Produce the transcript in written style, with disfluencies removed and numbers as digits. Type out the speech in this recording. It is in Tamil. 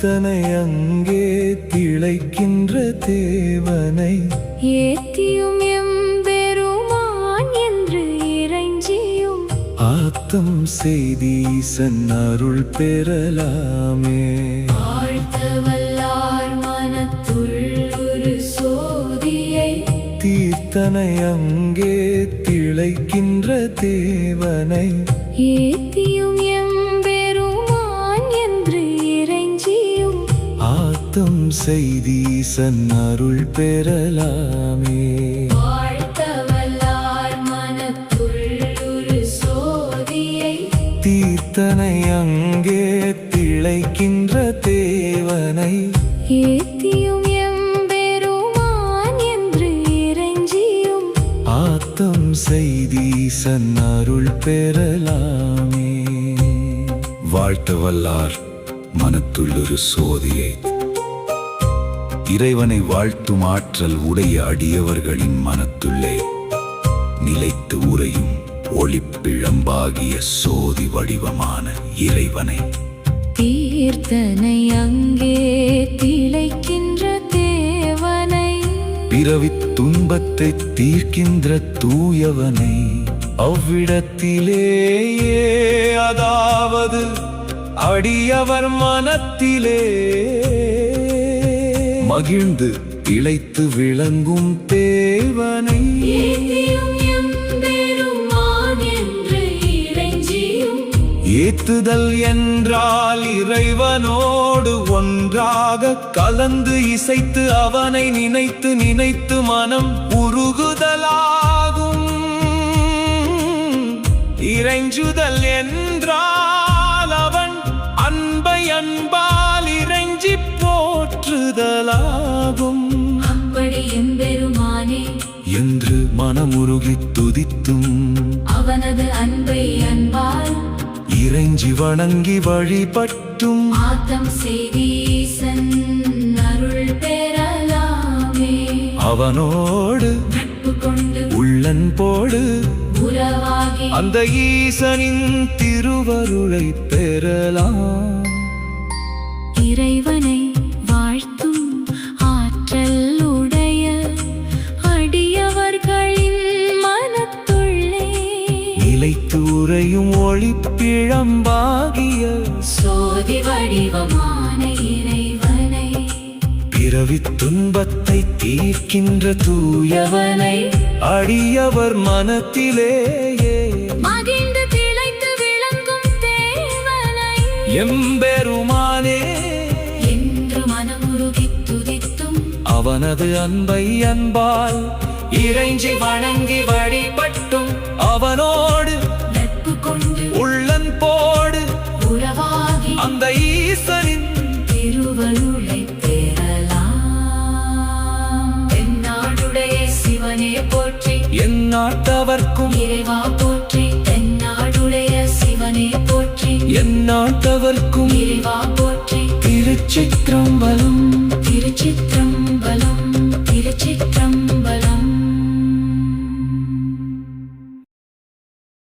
தீர்த்தனை அங்கே திளைக்கின்ற தேவனை ஏத்தியும் எம்பெருமான் என்று இறைஞ்சியும் ஆத்தம் செய்தீசன் அருள் பெறலாமே. வாழ்த்தவல்லார் மனத்துள் ஒரு சோதியை தீர்த்தனை அங்கே திளைக்கின்ற தேவனை ஏத்தியும் எம்பெருமான் என்று இறைஞ்சியும் ஆத்தம் செய்தீசன் அருள் பெறலாமே. வாழ்த்தவல்லார் மனத்துள் ஒரு சோதியை தீர்த்தனை அங்கே திளைக்கின்ற தேவனை ஏத்தியும் எம்பெருமான் என்று இறைஞ்சியும் ஆத்தம் செய்தீசன் அருள் பெறலாமே. வாழ்த்தவல்லார் மனத்துள்ளொரு சோதியை இறைவனை வாழ்த்தும் ஆற்றல் உடைய அடியவர்களின் மனத்துள்ளே நிலைத்து உறையும் ஒளிப்பிழம்பாகிய சோதி வடிவமான இறைவனை தீர்த்தனை அங்கே திளைக்கின்ற தேவனை பிறவித் துன்பத்தை தீர்க்கின்ற தூயவனை அவ்விடத்திலேயே அதாவது அடியவர் மனத்திலே மகிழ்ந்து இளைத்து விளங்கும் தேவனை ஏத்தியும் எம்பெருமான் என்று இறைஞ்சியும் ஏத்துதல் என்றால் இறைவனோடு ஒன்றாக கலந்து இசைத்து அவனை நினைத்து நினைத்து மனம் உருகுதலாகும். இறைஞ்சுதல் என்றால் அவன் அன்பை அன்பால் இறைஞ்சி போற்றுதலாகும். அப்படி எம்பெருமானே என்று மனமுருகி துதித்தும் அவனது அன்பை அன்பால் இறைஞ்சி வணங்கி வழிபட்டும் ஆத்தம் செய்தீசன் அருள் பெறலாமே. அவனோடு நட்பு கொண்டு உள்ளன் போடு உறவாகி அந்த ஈசனின் திருவருளை பெறலாம். இறைவனை வாழ்த்தும் ஆற்றல் உடைய அடியவர்களின் மனத்துள்ளே நிலைத்து உறையும் ஒளிப்பிழம்பாகிய சோதி வடிவமான இறைவனை பிறவித் துன்பத்தை தீர்க்கின்ற தூயவனை அடியவர் மனத்திலேயே மகிழ்ந்து திளைத்து விளங்கும் தேவனை எம்பெருமானே என்று மனமுருகி துதித்தும் அவனது அன்பை அன்பால் இறைஞ்சி வணங்கி வழிபட்டும் அவனோடு நட்பு கொண்டு உள்ளன் போடு உறவாகி அந்த ஈசனின் திருவருளை பெறலாம். தென்னாடுடைய சிவனே போற்றி என் நாட்டவர்க்கும் இறைவா போற்றி. தென்னாடுடைய சிவனே போற்றி என் நாட்டவர்க்கும் இறைவா போற்றி. திருச்சிற்றம்பலம் திருச்சிற்றம்பலம்.